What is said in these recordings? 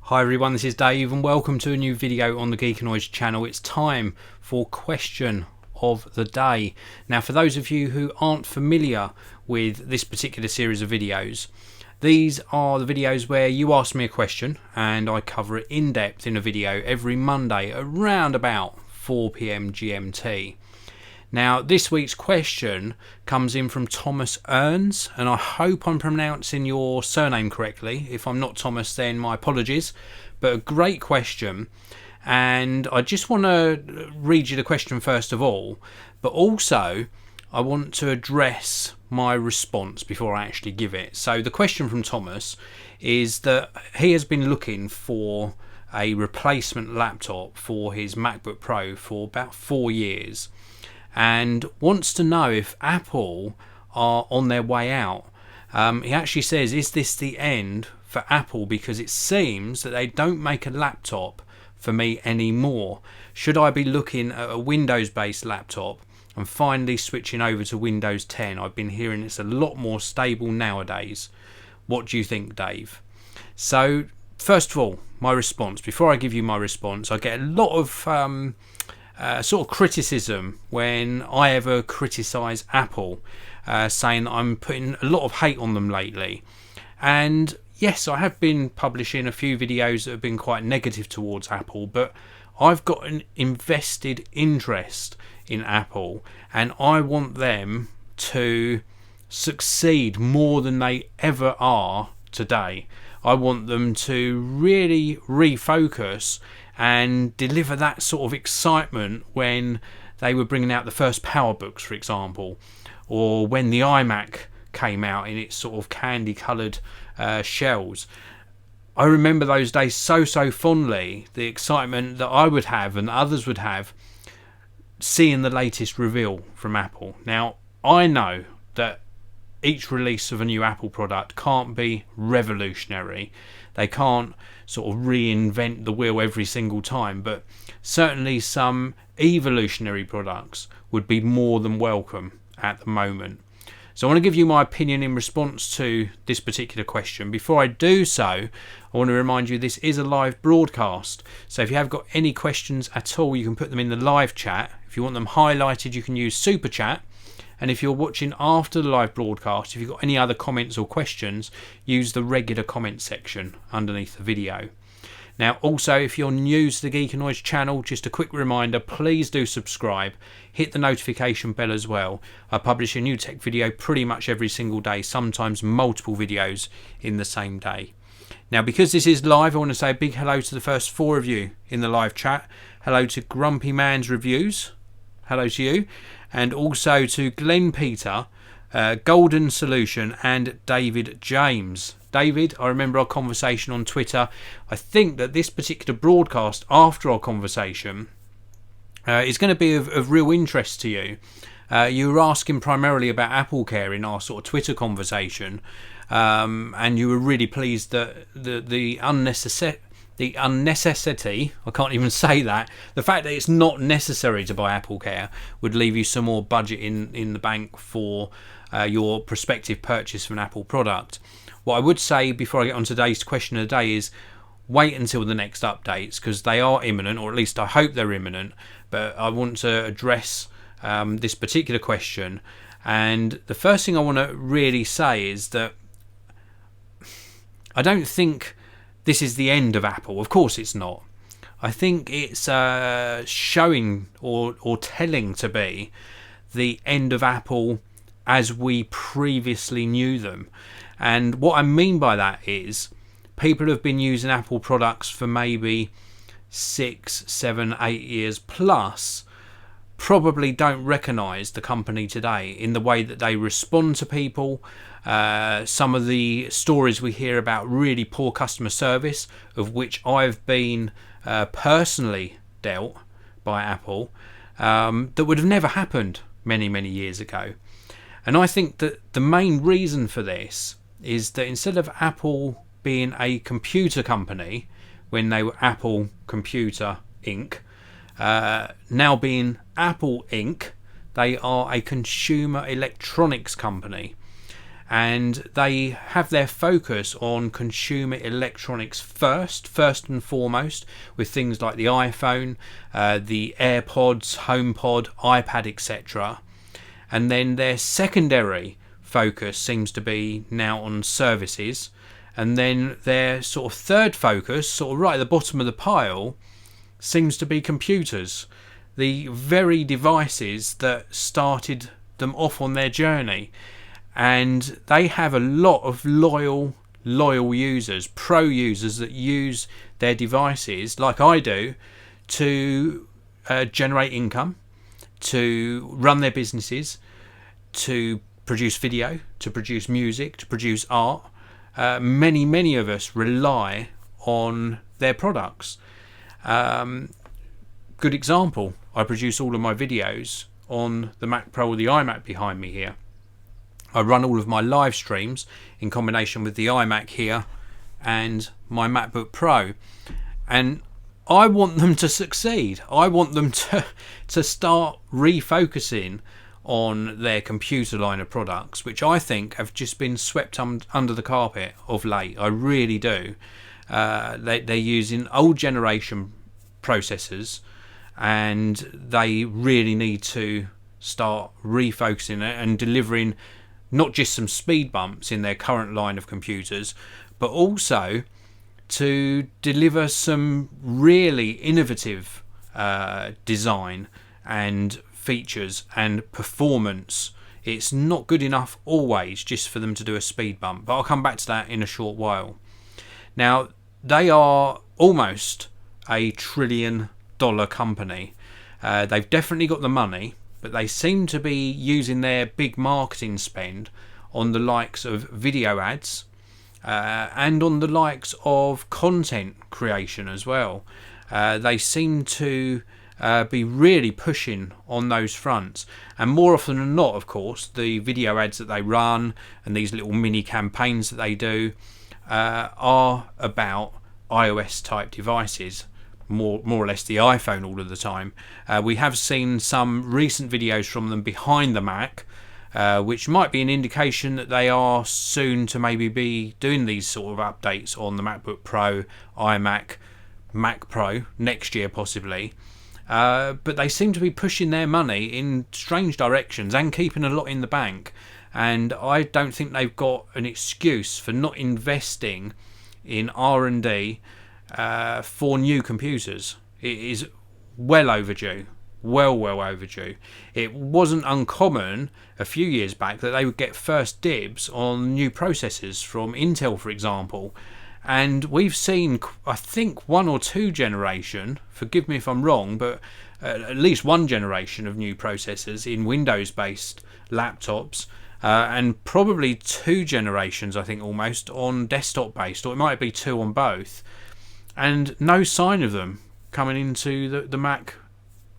Hi everyone, this is Dave and welcome to a new video on the Geekanoids channel. It's time for question of the day. Now, for those of you who aren't familiar with this particular series of videos, these are the videos where you ask me a question and I cover it in depth in a video every Monday around about 4 PM GMT. Now, this week's question comes in from Thomas Earns, and I hope I'm pronouncing your surname correctly. If I'm not Thomas, then my apologies. But a great question, and I just want to read you the question first of all, but also I want to address my response before I actually give it. So the question from Thomas is that he has been looking for a replacement laptop for his MacBook Pro for about 4 years, and wants to know if Apple are on their way out. He actually says, is this the end for Apple, because it seems that they don't make a laptop for me anymore? Should I be looking at a Windows based laptop and finally switching over to Windows 10? I've been hearing it's a lot more stable nowadays. What do you think, Dave? So first of all, my response, before I give you my response, I get a lot of sort of criticism when I ever criticise Apple, saying that I'm putting a lot of hate on them lately. And yes, I have been publishing a few videos that have been quite negative towards Apple, but I've got an invested interest in Apple and I want them to succeed more than they ever are today. I want them to really refocus and deliver that sort of excitement when they were bringing out the first PowerBooks, for example, or when the iMac came out in its sort of candy coloured shells. I remember those days so fondly, the excitement that I would have and others would have seeing the latest reveal from Apple. Now, I know that each release of a new Apple product can't be revolutionary. They can't sort of reinvent the wheel every single time, but certainly some evolutionary products would be more than welcome at the moment. So I want to give you my opinion in response to this particular question. Before I do so, I want to remind you this is a live broadcast. So if you have got any questions at all, you can put them in the live chat. If you want them highlighted, you can use Super Chat. And if you're watching after the live broadcast, if you've got any other comments or questions, use the regular comment section underneath the video. Now, also, if you're new to the Geekanoids channel, just a quick reminder, please do subscribe. Hit the notification bell as well. I publish a new tech video pretty much every single day, sometimes multiple videos in the same day. Now, because this is live, I want to say a big hello to the first 4 of you in the live chat. Hello to Grumpy Man's Reviews. Hello to you. And also to Glenn Peter, Golden Solution, and David James. David, I remember our conversation on Twitter. I think that this particular broadcast after our conversation is going to be of real interest to you. You were asking primarily about Apple Care in our sort of Twitter conversation, and you were really pleased that the unnecessity, I can't even say that, the fact that it's not necessary to buy Apple Care would leave you some more budget in the bank for your prospective purchase of an Apple product. What I would say before I get on today's question of the day is wait until the next updates, because they are imminent, or at least I hope they're imminent. But I want to address this particular question, and the first thing I want to really say is that I don't think this is the end of Apple. Of course it's not. I think it's showing or telling to be the end of Apple as we previously knew them. And what I mean by that is people have been using Apple products for maybe 6, 7, 8 years plus, probably don't recognise the company today in the way that they respond to people. Some of the stories we hear about really poor customer service, of which I've been personally dealt by Apple, that would have never happened many years ago. And I think that the main reason for this is that instead of Apple being a computer company when they were Apple Computer Inc., now being Apple Inc., they are a consumer electronics company. and they have their focus on consumer electronics first and foremost, with things like the iPhone, the AirPods, HomePod, iPad, etc. And then their secondary focus seems to be now on services, and then their sort of third focus, sort of right at the bottom of the pile, seems to be computers, the very devices that started them off on their journey. And they have a lot of loyal users, pro users that use their devices like I do to generate income, to run their businesses, to produce video, to produce music, to produce art. Many of us rely on their products. Good example, I produce all of my videos on the Mac Pro or the iMac behind me here. I run all of my live streams in combination with the iMac here and my MacBook Pro, and I want them to succeed. I want them to start refocusing on their computer line of products, which I think have just been swept under the carpet of late. I really do. They're using old generation processors, and they really need to start refocusing and delivering not just some speed bumps in their current line of computers, but also to deliver some really innovative design and features and performance. It's not good enough always just for them to do a speed bump, but I'll come back to that in a short while. Now, they are almost $1 trillion company. They've definitely got the money, but they seem to be using their big marketing spend on the likes of video ads and on the likes of content creation as well. They seem to be really pushing on those fronts, and more often than not, of course, the video ads that they run and these little mini campaigns that they do are about iOS type devices, more or less the iPhone all of the time. We have seen some recent videos from them behind the Mac, which might be an indication that they are soon to maybe be doing these sort of updates on the MacBook Pro, iMac, Mac Pro next year possibly. But they seem to be pushing their money in strange directions and keeping a lot in the bank, and I don't think they've got an excuse for not investing in R&D for new computers. It is well overdue, well overdue. It wasn't uncommon a few years back that they would get first dibs on new processors from Intel, for example, and we've seen, I think, one or two generation, forgive me if I'm wrong, but at least one generation of new processors in Windows based laptops, and probably two generations, I think, almost on desktop based, or it might be two on both, and no sign of them coming into the Mac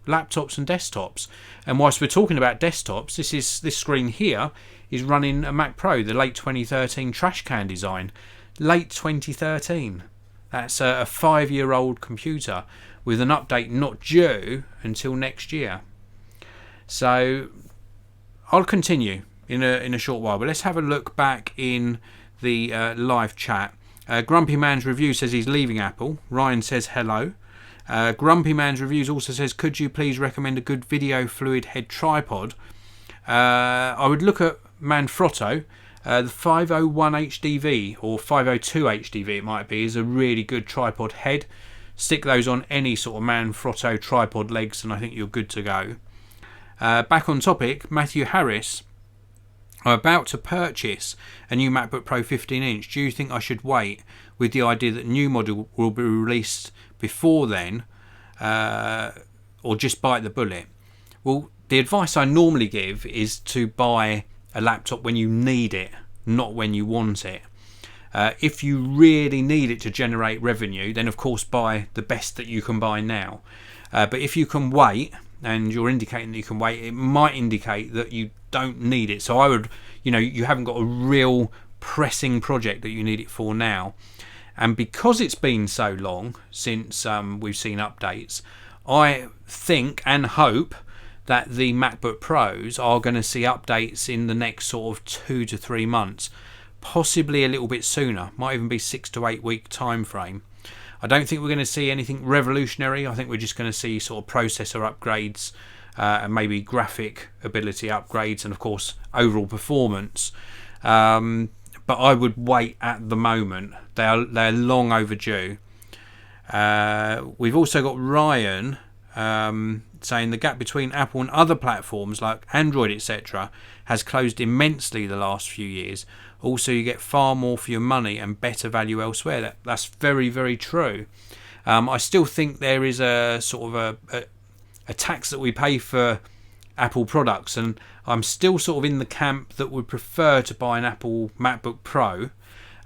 laptops and desktops. And whilst we're talking about desktops, this screen here is running a Mac Pro, the late 2013 trash can design. Late 2013. That's a 5-year-old computer with an update not due until next year. So I'll continue in a short while, but let's have a look back in the live chat. Grumpy Man's Review says he's leaving Apple. Ryan says hello. Grumpy Man's Reviews also says, could you please recommend a good video fluid head tripod? I would look at Manfrotto. The 501 HDV or 502 HDV it might be is a really good tripod head. Stick those on any sort of Manfrotto tripod legs and I think you're good to go. Back on topic, Matthew Harris. I'm about to purchase a new MacBook Pro 15-inch. Do you think I should wait with the idea that new model will be released before then, or just bite the bullet? Well, the advice I normally give is to buy a laptop when you need it, not when you want it. If you really need it to generate revenue, then of course buy the best that you can buy now. But if you can wait, and you're indicating that you can wait, it might indicate that you don't need it. So I would, you haven't got a real pressing project that you need it for now. And because it's been so long since we've seen updates, I think and hope that the MacBook Pros are going to see updates in the next sort of 2 to 3 months, possibly a little bit sooner, might even be 6 to 8 week time frame. I don't think we're going to see anything revolutionary. I think we're just going to see sort of processor upgrades and maybe graphic ability upgrades, and of course overall performance. But I would wait at the moment. They're long overdue. We've also got Ryan saying the gap between Apple and other platforms like Android, etc., has closed immensely the last few years. Also, you get far more for your money and better value elsewhere. That's very, very true. I still think there is a sort of a tax that we pay for Apple products, and I'm still sort of in the camp that would prefer to buy an Apple MacBook Pro.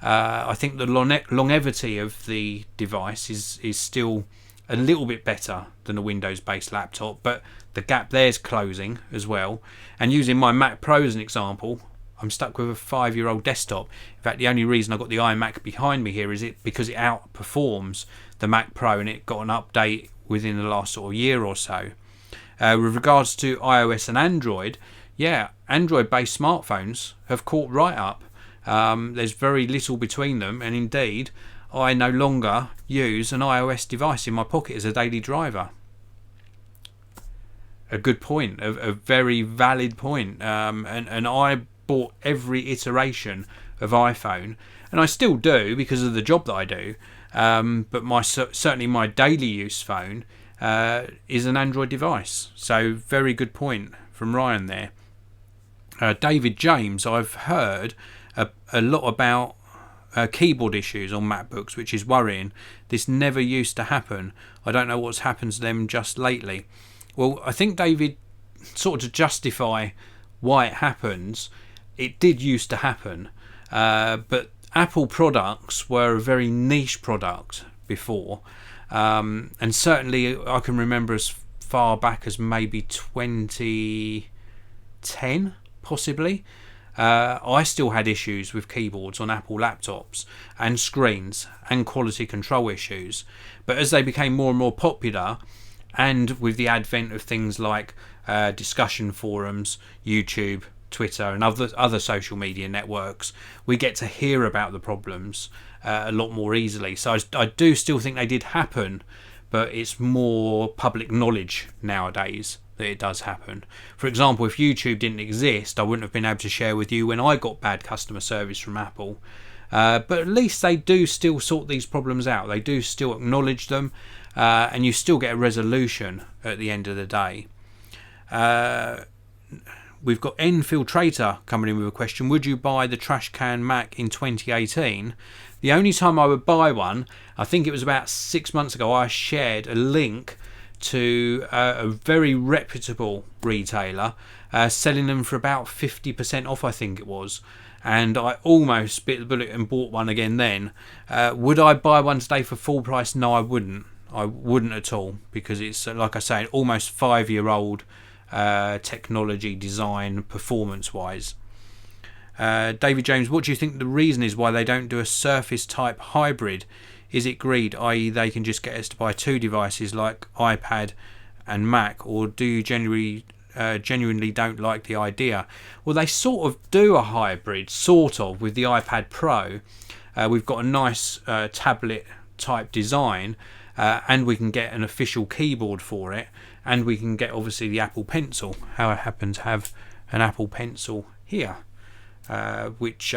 I think the longevity of the device is still a little bit better than a Windows-based laptop, but the gap there's closing as well. And using my Mac Pro as an example, I'm stuck with a 5-year-old desktop. In fact, the only reason I've got the iMac behind me here is because it outperforms the Mac Pro, and it got an update within the last sort of year or so. With regards to iOS and Android, yeah, Android-based smartphones have caught right up. There's very little between them, and indeed, I no longer use an iOS device in my pocket as a daily driver. A good point, a very valid point. And I bought every iteration of iPhone, and I still do because of the job that I do. But certainly my daily use phone is an Android device. So very good point from Ryan there. David James, I've heard a lot about keyboard issues on MacBooks, which is worrying. This never used to happen. I don't know what's happened to them just lately. Well, I think, David, sort of to justify why it happens, it did used to happen, but Apple products were a very niche product before, and certainly I can remember as far back as maybe 2010 possibly. I still had issues with keyboards on Apple laptops and screens and quality control issues. But as they became more and more popular, and with the advent of things like discussion forums, YouTube, Twitter and other social media networks, we get to hear about the problems a lot more easily. So I do still think they did happen, but it's more public knowledge nowadays that it does happen. For example, if YouTube didn't exist, I wouldn't have been able to share with you when I got bad customer service from Apple. But at least they do still sort these problems out. They do still acknowledge them, and you still get a resolution at the end of the day. We've got Infiltrator coming in with a question. Would you buy the trash can Mac in 2018? The only time I would buy one, I think it was about 6 months ago, I shared a link to a very reputable retailer selling them for about 50% off, I think it was. And I almost bit the bullet and bought one again then. Would I buy one today for full price? No, I wouldn't. I wouldn't at all, because it's, like I say, almost 5-year-old technology, design, performance wise. David James, what do you think the reason is why they don't do a Surface type hybrid? Is it greed, i.e. they can just get us to buy two devices like iPad and Mac, or do you genuinely don't like the idea? Well, they sort of do a hybrid, sort of, with the iPad Pro. We've got a nice tablet type design, and we can get an official keyboard for it, and we can get obviously the Apple Pencil. How I happen to have an Apple Pencil here, which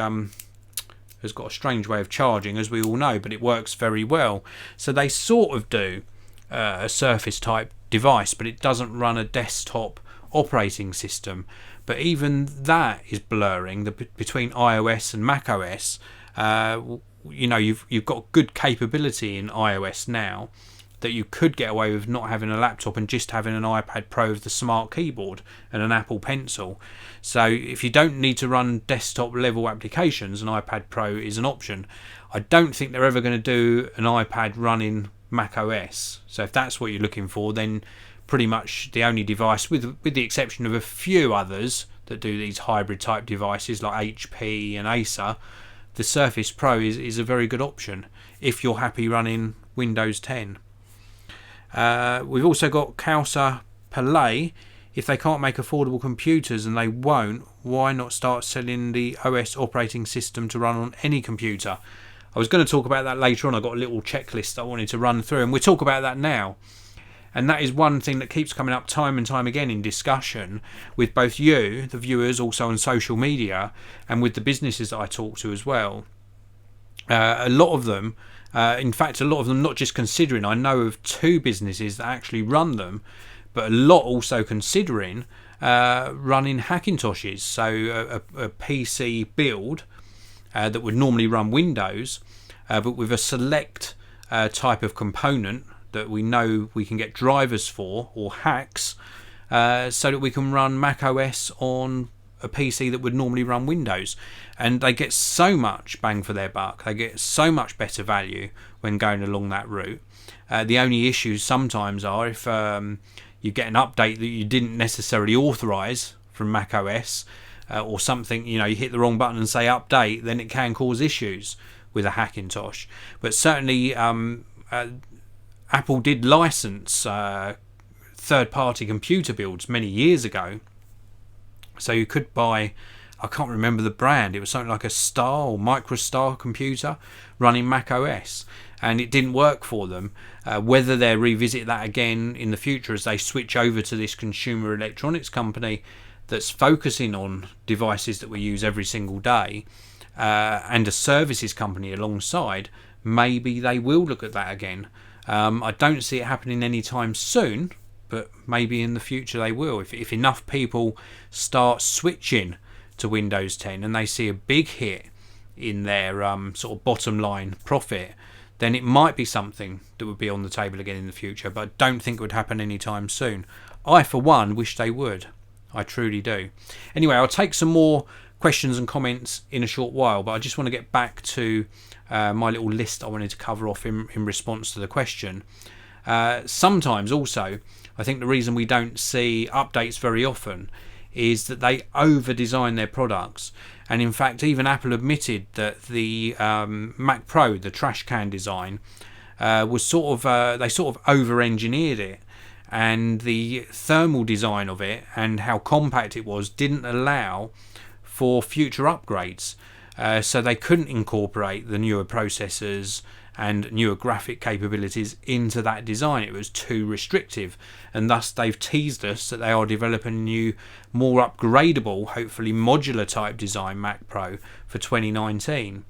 has got a strange way of charging, as we all know, but it works very well. So they sort of do a Surface type device, but it doesn't run a desktop operating system. But even that is blurring between iOS and macOS. You know, you've got good capability in iOS now that you could get away with not having a laptop and just having an iPad Pro with the smart keyboard and an Apple Pencil. So if you don't need to run desktop level applications, an iPad Pro is an option. I don't think they're ever going to do an iPad running Mac OS. So if that's what you're looking for, then pretty much the only device, with the exception of a few others that do these hybrid type devices like HP and Acer, the Surface Pro is a very good option if you're happy running Windows 10. We've also got Kausa Palay if they can't make affordable computers, and they won't, why not start selling the OS operating system to run on any computer? I was going to talk about that later on. I've got a little checklist I wanted to run through, and we'll talk about that now. And that is one thing that keeps coming up time and time again in discussion with both you, the viewers, also on social media, and with the businesses that I talk to as well. A lot of them, in fact, a lot of them not just considering, I know of 2 businesses that actually run them, but a lot also considering running Hackintoshes. So a PC build that would normally run Windows, but with a select type of component that we know we can get drivers for, or hacks, so that we can run Mac OS on a PC that would normally run Windows. And they get so much bang for their buck, they get so much better value when going along that route. The only issues sometimes are if you get an update that you didn't necessarily authorize from Mac OS, or something, you hit the wrong button and say update, then it can cause issues with a Hackintosh. But certainly Apple did license third-party computer builds many years ago, so you could buy, I can't remember the brand, it was something like a Star or MicroStar computer running Mac OS, and it didn't work for them. Whether they revisit that again in the future as they switch over to this consumer electronics company that's focusing on devices that we use every single day, and a services company alongside, maybe they will look at that again. I don't see it happening anytime soon, but maybe in the future they will. If enough people start switching to Windows 10 and they see a big hit in their sort of bottom line profit, then it might be something that would be on the table again in the future, but I don't think it would happen anytime soon. I, for one, wish they would. I truly do. Anyway, I'll take some more questions and comments in a short while, but I just want to get back to my little list I wanted to cover off in response to the question. Sometimes also, I think the reason we don't see updates very often is that they over-design their products. And in fact, even Apple admitted that the Mac Pro, the trash can design, was they sort of over-engineered it. And the thermal design of it and how compact it was didn't allow for future upgrades. So they couldn't incorporate the newer processors and newer graphic capabilities into that design. It was too restrictive, and thus they've teased us that they are developing a new, more upgradable, hopefully modular type design Mac Pro for 2019.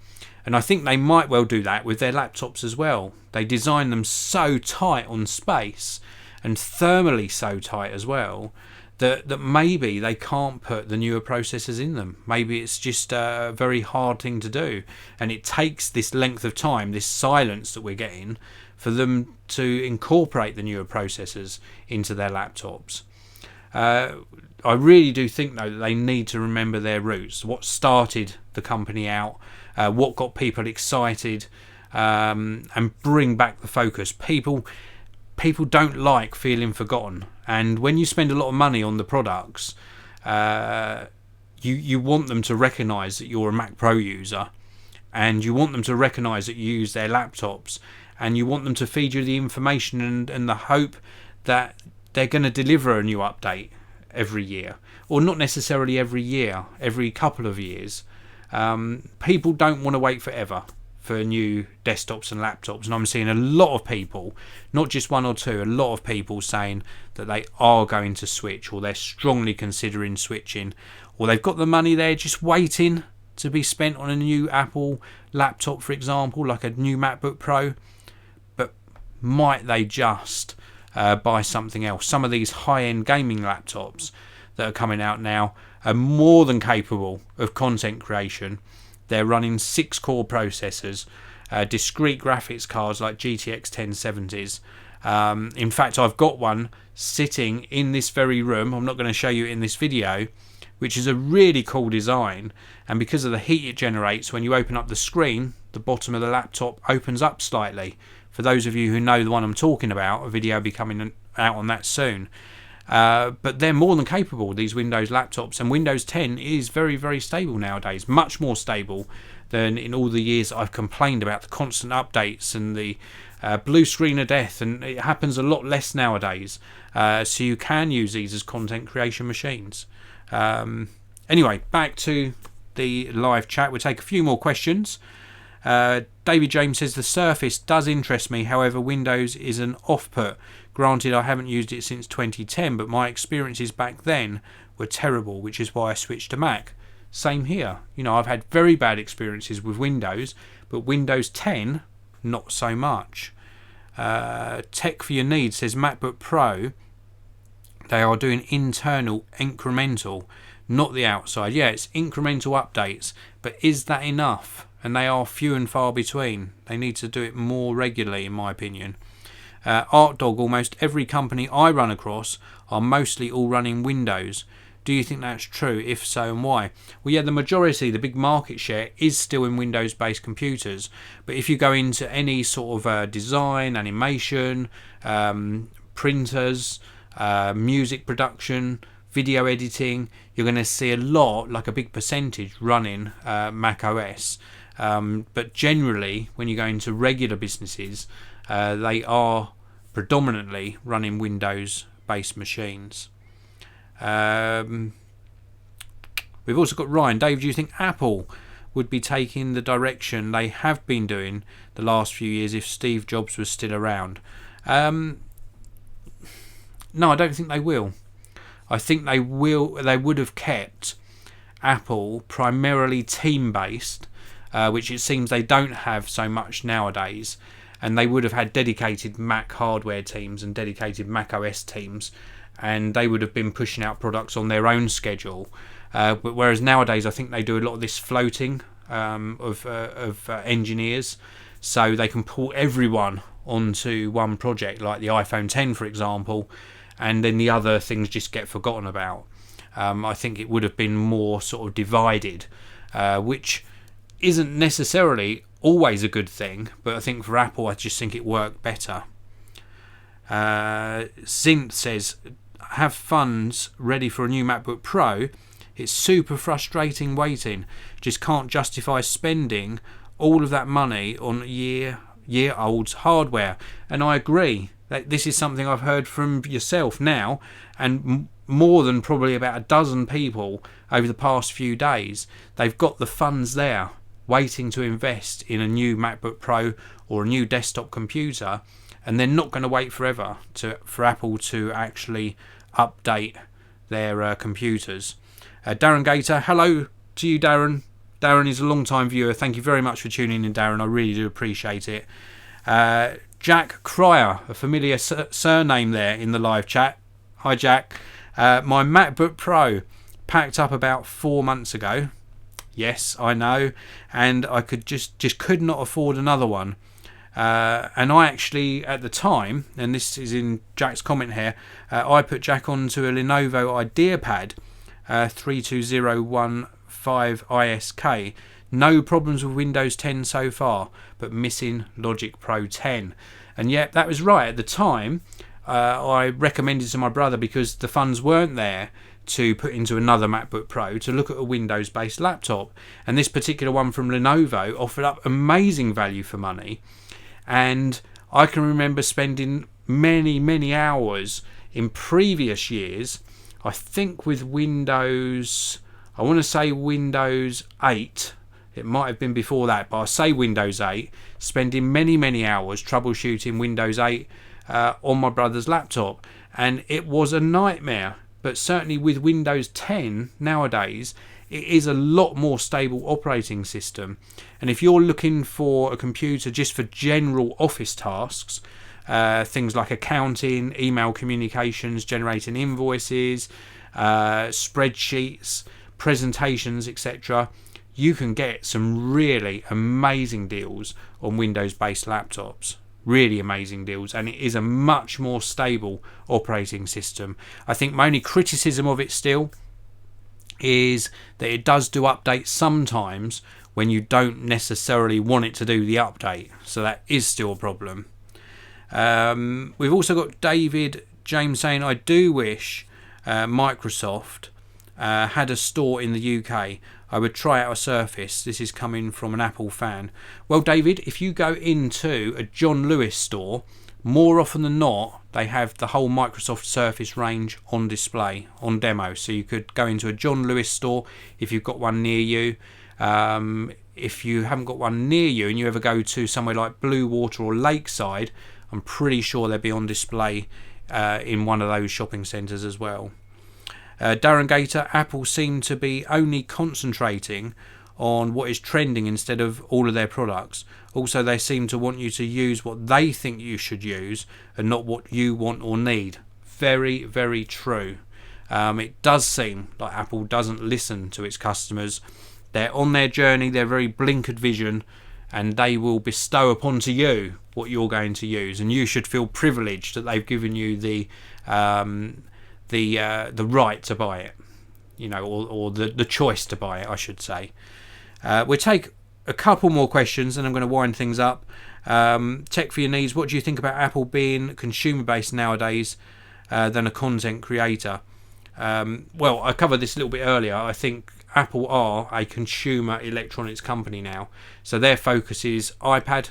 And I think they might well do that with their laptops as well. They design them so tight on space and thermally so tight as well that maybe they can't put the newer processors in them. Maybe it's just a very hard thing to do, and it takes this length of time, this silence that we're getting, for them to incorporate the newer processors into their laptops. I really do think though that they need to remember their roots, what started the company out, what got people excited, and bring back the focus. People don't like feeling forgotten, and when you spend a lot of money on the products, you want them to recognise that you're a Mac Pro user, and you want them to recognise that you use their laptops, and you want them to feed you the information and the hope that they're going to deliver a new update every year, or not necessarily every year, every couple of years. People don't want to wait forever for new desktops and laptops, and I'm seeing a lot of people, not just one or two, a lot of people saying that they are going to switch, or they're strongly considering switching, or they've got the money there just waiting to be spent on a new Apple laptop, for example, like a new MacBook Pro, but might they just buy something else? Some of these high-end gaming laptops that are coming out now are more than capable of content creation. They're running 6-core processors, discrete graphics cards like GTX 1070s. In fact, I've got one sitting in this very room. I'm not going to show you it in this video, which is a really cool design. And because of the heat it generates, when you open up the screen, the bottom of the laptop opens up slightly. For those of you who know the one I'm talking about, a video will be coming out on that soon. But they're more than capable, these Windows laptops, and Windows 10 is very, very stable nowadays, much more stable than in all the years I've complained about the constant updates and the blue screen of death, and it happens a lot less nowadays. So you can use these as content creation machines. Anyway, back to the live chat. We'll take a few more questions. David James says the Surface does interest me, however Windows is an off-put. Granted, I haven't used it since 2010, but my experiences back then were terrible, which is why I switched to Mac. Same here. You know, I've had very bad experiences with Windows, but Windows 10 not so much. Tech for Your Needs says MacBook Pro, they are doing internal incremental, not the outside. Yeah, it's incremental updates, but is that enough? And they are few and far between. They need to do it more regularly, in my opinion. ArtDog, almost every company I run across are mostly all running Windows. Do you think that's true? If so, and why? Well, yeah, the majority, the big market share, is still in Windows-based computers. But if you go into any sort of design, animation, printers, music production, video editing, you're going to see a lot, like a big percentage, running Mac OS. But generally, when you go into regular businesses, they are predominantly running Windows-based machines. We've also got Ryan. Dave, do you think Apple would be taking the direction they have been doing the last few years if Steve Jobs was still around? No, I don't think they will. I think they would have kept Apple primarily team-based, which it seems they don't have so much nowadays. And they would have had dedicated Mac hardware teams and dedicated Mac OS teams, and they would have been pushing out products on their own schedule. But whereas nowadays, I think they do a lot of this floating of engineers, so they can pull everyone onto one project, like the iPhone 10, for example, and then the other things just get forgotten about. I think it would have been more sort of divided, which isn't necessarily always a good thing, but I think for Apple, I just think it worked better. Zinth says, have funds ready for a new MacBook Pro. It's super frustrating waiting. Just can't justify spending all of that money on year-old hardware. And I agree. This is something I've heard from yourself now, and more than probably about a dozen people over the past few days. They've got the funds there, waiting to invest in a new MacBook Pro or a new desktop computer, and they're not going to wait forever for Apple to actually update their computers. Darren Gator, hello to you, Darren. Darren is a long-time viewer. Thank you very much for tuning in, Darren. I really do appreciate it. Jack Cryer, a familiar surname there in the live chat. Hi, Jack. My MacBook Pro packed up about 4 months ago. Yes, I know, and I could just could not afford another one. And I actually, at the time, and this is in Jack's comment here, I put Jack onto a Lenovo IdeaPad 32015 ISK. No problems with Windows 10 so far, but missing Logic Pro 10. And yet, that was right. At the time, I recommended to my brother, because the funds weren't there to put into another MacBook Pro, to look at a Windows-based laptop. And this particular one from Lenovo offered up amazing value for money. And I can remember spending many hours in previous years, I think with Windows, I want to say Windows 8, it might have been before that, but I say Windows 8, spending many hours troubleshooting Windows 8 on my brother's laptop, and it was a nightmare. But certainly with Windows 10 nowadays, it is a lot more stable operating system. And if you're looking for a computer just for general office tasks, things like accounting, email communications, generating invoices, spreadsheets, presentations, etc., you can get some really amazing deals on Windows-based laptops. Really amazing deals, and it is a much more stable operating system. I think my only criticism of it still is that it does do updates sometimes when you don't necessarily want it to do the update, so that is still a problem. We've also got David James saying, I do wish Microsoft had a store in the UK. I would try out a Surface. This is coming from an Apple fan. Well, David, if you go into a John Lewis store, more often than not, they have the whole Microsoft Surface range on display, on demo. So you could go into a John Lewis store if you've got one near you. If you haven't got one near you and you ever go to somewhere like Blue Water or Lakeside, I'm pretty sure they'll be on display in one of those shopping centres as well. Darren Gator, Apple seem to be only concentrating on what is trending instead of all of their products. Also, they seem to want you to use what they think you should use and not what you want or need. Very, very true. It does seem like Apple doesn't listen to its customers. They're on their journey, they're very blinkered vision, and they will bestow upon to you what you're going to use. And you should feel privileged that they've given you the right to buy it, you know, or the choice to buy it, I should say. We'll take a couple more questions and I'm going to wind things up. Tech for your needs. What do you think about Apple being consumer based nowadays than a content creator? Well, I covered this a little bit earlier. I think Apple are a consumer electronics company now, so their focus is iPhone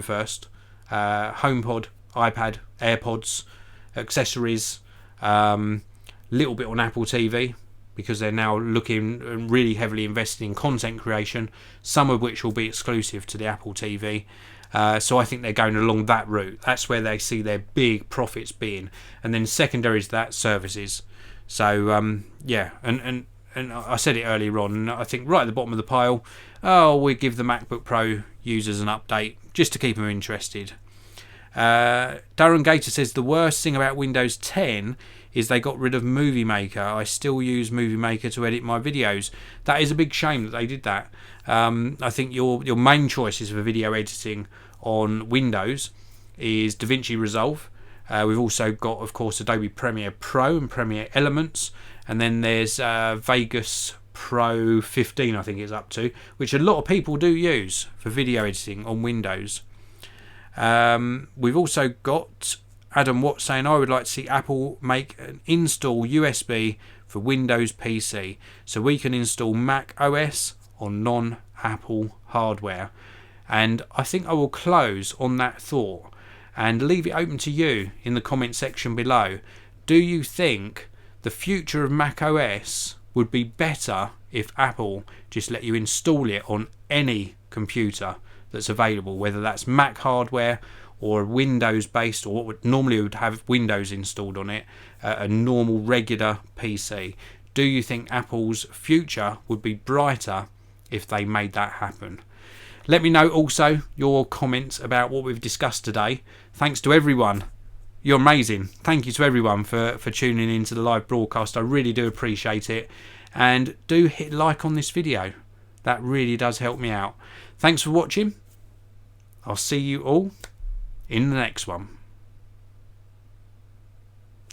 first, HomePod, iPad, AirPods, accessories, little bit on Apple TV, because they're now looking and really heavily investing in content creation, some of which will be exclusive to the Apple TV. So I think they're going along that route. That's where they see their big profits being. And then secondary to that, services. So, yeah, and I said it earlier on, and I think right at the bottom of the pile, we give the MacBook Pro users an update just to keep them interested. Darren Gator says the worst thing about Windows 10 is they got rid of Movie Maker. I still use Movie Maker to edit my videos. That is a big shame that they did that. I think your main choices for video editing on Windows is DaVinci Resolve. We've also got, of course, Adobe Premiere Pro and Premiere Elements, and then there's Vegas Pro 15, I think it's up to, which a lot of people do use for video editing on Windows. We've also got Adam Watt saying, I would like to see Apple make an install USB for Windows PC so we can install Mac OS on non-Apple hardware. And I think I will close on that thought and leave it open to you in the comment section below. Do you think the future of Mac OS would be better if Apple just let you install it on any computer that's available, whether that's Mac hardware or Windows based, or what would normally would have Windows installed on it, a normal regular PC? Do you think Apple's future would be brighter if they made that happen? Let me know also your comments about what we've discussed today. Thanks to everyone. You're amazing. Thank you to everyone for tuning in to the live broadcast. I really do appreciate it. And do hit like on this video. That really does help me out. Thanks for watching. I'll see you all in the next one.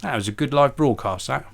That was a good live broadcast, that.